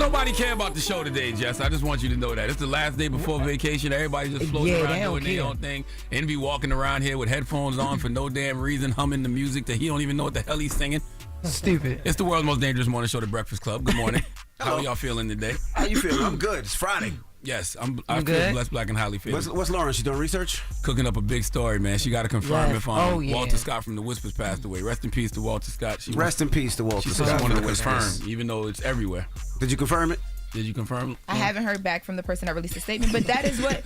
nobody care about the show today, Jess. I just want you to know that. It's the last day before vacation. Everybody just floating around doing their own thing. And be walking around here with headphones on for no damn reason, humming the music that he don't even know what the hell he's singing. Stupid. It's the world's most dangerous morning show, The Breakfast Club. Good morning. How are y'all feeling today? How you feeling? I'm good. It's Friday. Yes, I feel blessed, black, and highly favored. What's Loren? She doing research? Cooking up a big story, man. She got to confirm if Walter Scott from The Whispers passed away. Rest in peace to Walter Scott. Rest in peace to Walter Scott. She wanted to confirm, even though it's everywhere. Did you confirm it? Did you confirm? I haven't heard back from the person that released the statement, but that is what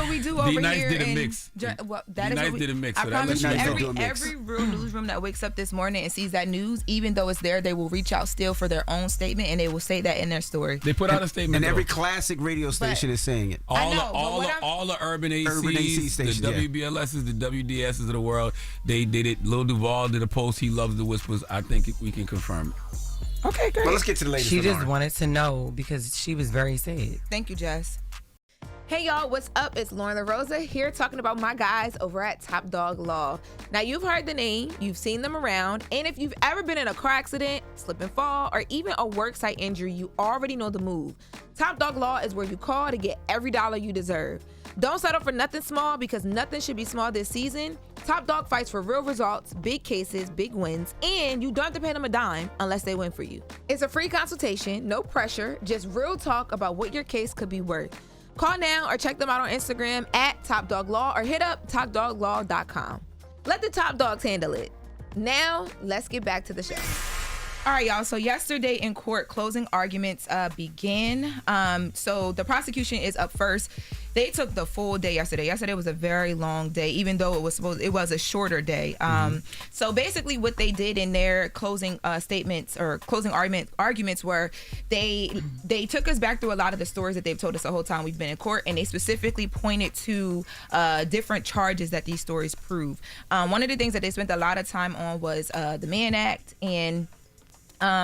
we do over here. Did a mix. Well, that is what we did a mix. I so promise you, every every real newsroom that wakes up this morning and sees that news, even though it's there, they will reach out still for their own statement, and they will say that in their story. They put out a statement, and every classic radio station is saying it. All the urban AC stations, the WBLSs, the WDSs of the world, they did it. Lil Duval did a post. He loves the Whispers. I think we can confirm it. Okay, great. Well, let's get to the latest. She just wanted to know because she was very sad. Thank you, Jess. Hey, y'all. What's up? It's Loren LoRosa here talking about my guys over at Top Dog Law. Now, you've heard the name. You've seen them around. And if you've ever been in a car accident, slip and fall, or even a worksite injury, you already know the move. Top Dog Law is where you call to get every dollar you deserve. Don't settle for nothing small because nothing should be small this season. Top Dog fights for real results, big cases, big wins, and you don't have to pay them a dime unless they win for you. It's a free consultation, no pressure, just real talk about what your case could be worth. Call now or check them out on Instagram at Top Dog Law or hit up topdoglaw.com. Let the top dogs handle it. Now, let's get back to the show. All right, y'all. So yesterday in court, closing arguments began. So the prosecution is up first. They took the full day yesterday. Yesterday was a very long day, even though it was a shorter day. So basically, what they did in their closing statements or closing arguments were they took us back through a lot of the stories that they've told us the whole time we've been in court, and they specifically pointed to different charges that these stories prove. One of the things that they spent a lot of time on was the Mann Act, and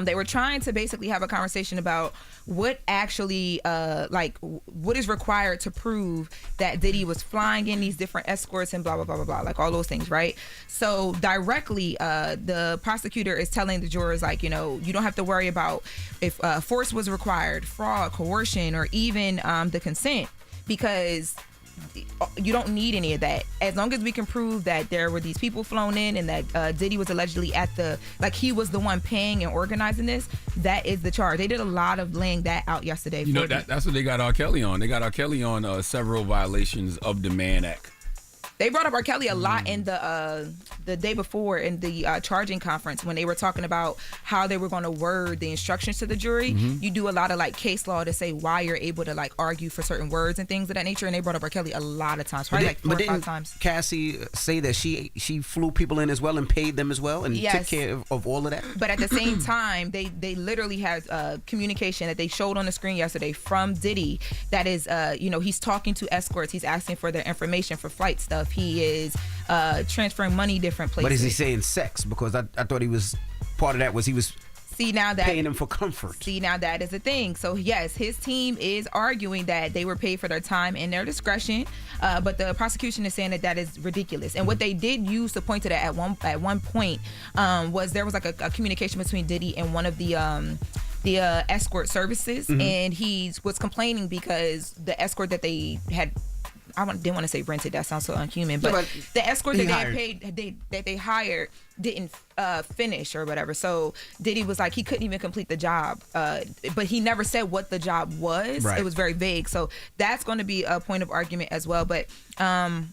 they were trying to basically have a conversation about what actually, what is required to prove that Diddy was flying in these different escorts and blah, blah, blah, blah, blah, like all those things, right? So directly, the prosecutor is telling the jurors, you don't have to worry about if force was required, fraud, coercion, or even the consent, because you don't need any of that. As long as we can prove that there were these people flown in and that Diddy was allegedly he was the one paying and organizing this, that is the charge. They did a lot of laying that out yesterday. That's what they got R. Kelly on. They got R. Kelly on several violations of the Mann Act. They brought up R. Kelly a lot in the day before in the charging conference when they were talking about how they were going to word the instructions to the jury. You do a lot of case law to say why you're able to argue for certain words and things of that nature. And they brought up R. Kelly a lot of times, probably 4 or 5 times. Cassie say that she flew people in as well and paid them as well and took care of all of that? But at the same time, they literally had communication that they showed on the screen yesterday from Diddy that is, he's talking to escorts. He's asking for their information for flight stuff. He is transferring money different places. But is he saying sex? Because I thought he was part of that was he was paying them for comfort. See, now that is the thing. So yes, his team is arguing that they were paid for their time and their discretion, but the prosecution is saying that is ridiculous. And what they did use to point to that at one point was there was a communication between Diddy and one of the escort services, and he was complaining because the escort that they had, I didn't want to say rented, that sounds so unhuman, but the escort that they hired didn't finish or whatever. So Diddy was he couldn't even complete the job, but he never said what the job was. Right. It was very vague. So that's going to be a point of argument as well. But that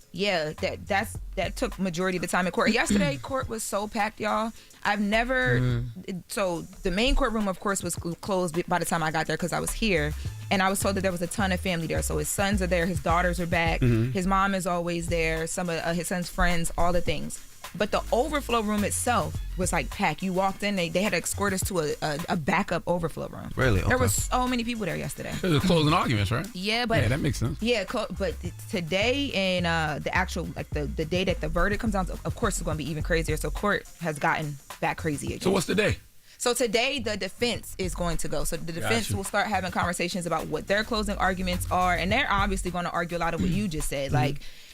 took majority of the time in court. Yesterday, court was so packed, y'all. I've never, so the main courtroom, of course, was closed by the time I got there because I was here. And I was told that there was a ton of family there. So his sons are there, his daughters are back, his mom is always there, some of his son's friends, all the things. But the overflow room itself was packed. You walked in, they had to escort us to a backup overflow room. Really? Okay. There were so many people there yesterday. It was closing arguments, right? Yeah, but that makes sense. Yeah, but today and the actual the day that the verdict comes out, of course, it's going to be even crazier. So court has gotten back crazy again. So what's the day? So today, the defense is going to go. So the defense will start having conversations about what their closing arguments are, and they're obviously going to argue a lot of what you just said,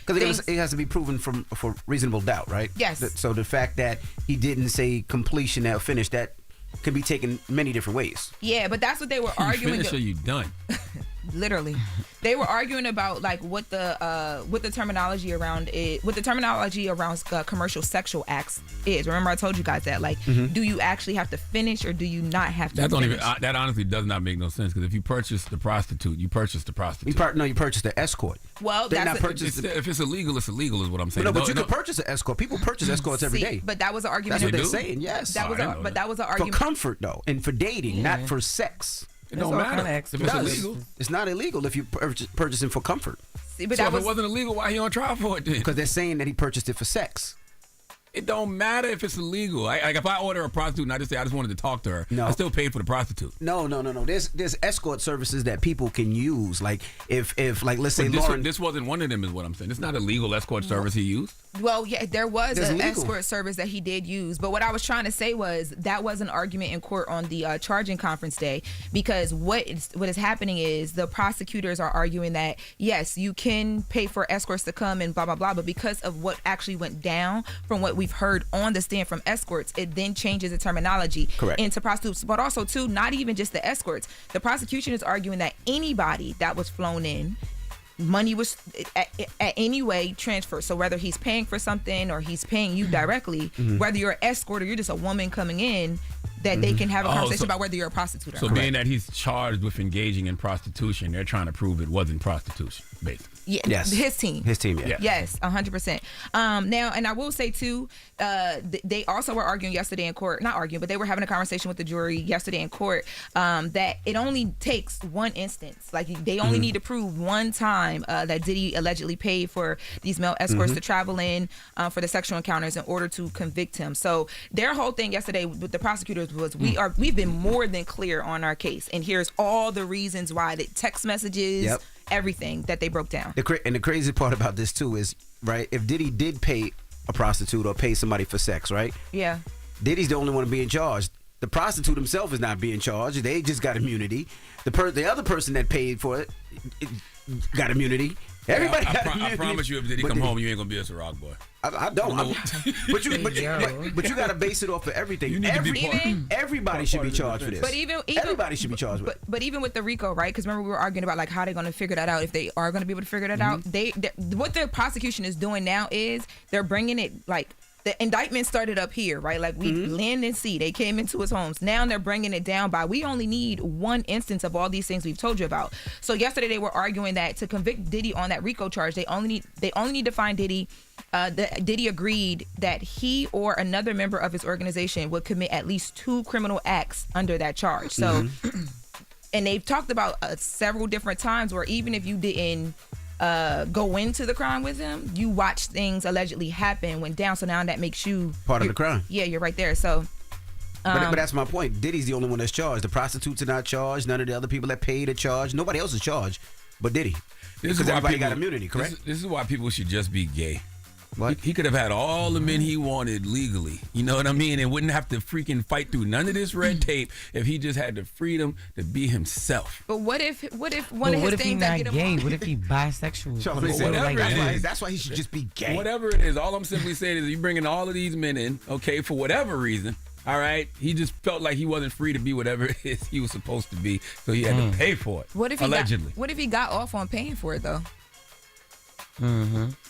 because it has to be proven for reasonable doubt, right? Yes. So the fact that he didn't say completion or finish, that can be taken many different ways. Yeah, but that's what they were arguing. Finish or you done? Literally, they were arguing about like what the terminology around it, what the terminology around commercial sexual acts is. Remember, I told you guys that. Like, do you actually have to finish or do you not have to? That honestly does not make no sense, because if you purchase the prostitute, you purchase the prostitute. You purchase the escort. Well, if it's illegal, it's illegal, is what I'm saying. No, but you can purchase an escort. People purchase escorts every day. But that was an argument. That's what they're saying. Yes, that was an argument for comfort though, and for dating, not for sex. It don't matter if it's illegal. It's not illegal if you purchasing for comfort. See, but so if it wasn't illegal, why he on trial for it then? Because they're saying that he purchased it for sex. It don't matter if it's illegal. Like if I order a prostitute and I just say I just wanted to talk to her, I still paid for the prostitute. No. There's escort services that people can use. Like if like let's say Loren. This wasn't one of them, is what I'm saying. It's not a legal escort service he used. Well, yeah, there was an escort service that he did use, but what I was trying to say was that was an argument in court on the charging conference day, because what is happening is the prosecutors are arguing that yes, you can pay for escorts to come and blah blah blah, but because of what actually went down from what we've heard on the stand from escorts, it then changes the terminology into prostitutes. But also too, not even just the escorts. The prosecution is arguing that anybody that was flown in, money was at any way transferred. So whether he's paying for something or he's paying you directly, whether you're an escort or you're just a woman coming in, that they can have a conversation about whether you're a prostitute or not. So being that he's charged with engaging in prostitution, they're trying to prove it wasn't prostitution, basically. Yeah, yes. His team, yeah. Yes, 100%. Now, and I will say too, they also were arguing yesterday in court, not arguing, but they were having a conversation with the jury yesterday in court, that it only takes one instance. Like they only need to prove one time that Diddy allegedly paid for these male escorts to travel in for the sexual encounters in order to convict him. So their whole thing yesterday with the prosecutors was we've been more than clear on our case, and here's all the reasons why, the text messages, everything that they broke down. And the crazy part about this too is, right, if Diddy did pay a prostitute or pay somebody for sex, right? Yeah. Diddy's the only one being charged. The prostitute himself is not being charged. They just got immunity. The other person that paid for it got immunity. Everybody got immunity. I promise you, if Diddy come home, you ain't gonna be a Ciroc boy. I don't. But you got to base it off of everything. Everybody should be charged for this. But even everybody should be charged with it. But even with the RICO, right? Because remember we were arguing about like how they're going to figure that out. If they are going to be able to figure that out, what the prosecution is doing now is they're bringing it like. The indictment started up here, right? Like we land and see. They came into his homes. Now they're bringing it down by we only need one instance of all these things we've told you about. So yesterday they were arguing that to convict Diddy on that RICO charge, they only need to find Diddy. Diddy agreed that he or another member of his organization would commit at least 2 criminal acts under that charge. So, and they've talked about several different times where even if you didn't go into the crime with him, you watch things allegedly happen, went down, so now that makes you part of the crime. Yeah, you're right there. So but that's my point. Diddy's the only one that's charged. The prostitutes are not charged. None of the other people that paid are charged. Nobody else is charged but Diddy. Because everybody got immunity, correct? This is why people should just be gay. What? He could have had all the men he wanted legally. You know what I mean? And wouldn't have to freaking fight through none of this red tape if he just had the freedom to be himself. But what if one of his things that get him gay? What if he bisexual? That's why he should just be gay. Whatever it is, all I'm simply saying is you bringing all of these men in, okay, for whatever reason. All right, he just felt like he wasn't free to be whatever it is he was supposed to be, so he had to pay for it. Allegedly. What if he got off on paying for it though?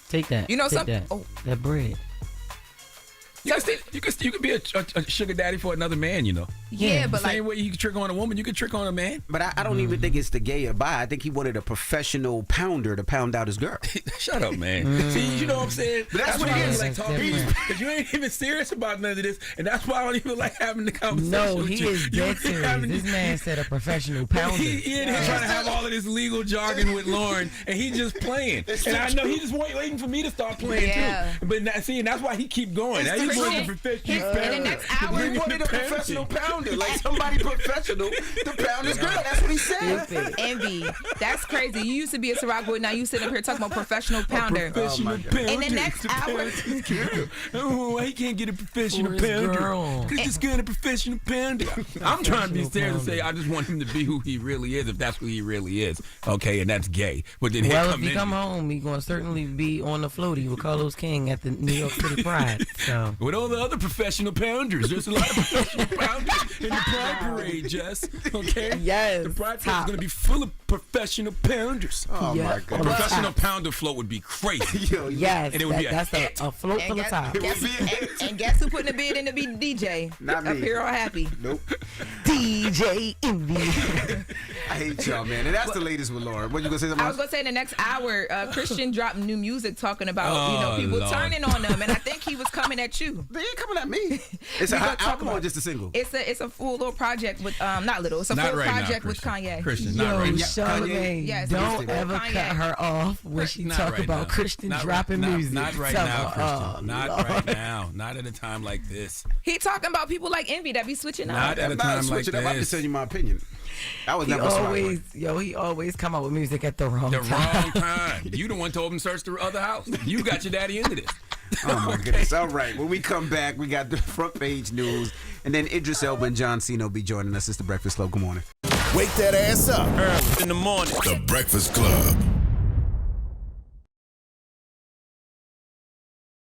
Take that. You know something? That bread. You could be a sugar daddy for another man, you know. Yeah, but same way you can trick on a woman, you can trick on a man. But I don't even think it's the gay or bi. I think he wanted a professional pounder to pound out his girl. Shut up, man. See, you know what I'm saying? But that's what it is. Like talking because you ain't even serious about none of this, and that's why I don't even like having the conversation. No, he is dead serious. This man said a professional pounder. He in here trying to have all of this legal jargon with Loren, and he just playing. And I know he just waiting for me to start playing too. But that's why he keep going. He wanted a professional pounder, like somebody professional to pound his girl. That's what he said. Envy. That's crazy. You used to be a Ciroc boy. Now you sitting up here talking about professional pounder. Professional pounder. In the next hour. Oh, he can't get a professional pounder. He just got a professional pounder. I'm trying to be serious and say I just want him to be who he really is, if that's who he really is. Okay, and that's gay. But then if he come home, he's gonna certainly be on the floaty with Carlos King at the New York City Pride. So with all the other professional pounders. There's a lot of professional pounders in the Pride Parade, Jess. Okay? Yes. The Pride Parade is going to be full of professional pounders. Oh Yeah. my A God. professional pounder float would be crazy. Yo, Yes, And it would be a that's hit. a float And full of guess, top. and guess who putting the bid in to be DJ? Not Up me. here all happy. Nope. DJ Envy. I hate y'all, man. And that's the latest with Loren. What you gonna say? Something I was else? gonna say in the next hour, Christian dropped new music talking about people Lord. turning on them, and I think he was coming at you. They ain't coming at me. It's We a gonna hot talk album or about- just a single? It's a full little project with not little. It's a Not full right now, project with Christian. Kanye. Christian, Yo, not right now. Charlamagne, Yes, don't it's ever Kanye. cut her off when she Not talk right about now. Christian Not dropping right, music. Not right Tell now, her, Christian. oh, Not Lord. right now. Not at a time like this. He talking about people like Envy that be switching Not up. at a I'm not time like switching up. I'm just this. telling you my opinion. I was He never smart. always, he always come out with music at the wrong The time. wrong time. You the one told him to search the other house. You got your daddy into this. Oh my goodness. All right. When we come back, we got the front page news, and then Idris Elba and John Cena will be joining us. It's the Breakfast Club. Good morning. Wake that ass up. Early in the morning. The Breakfast Club.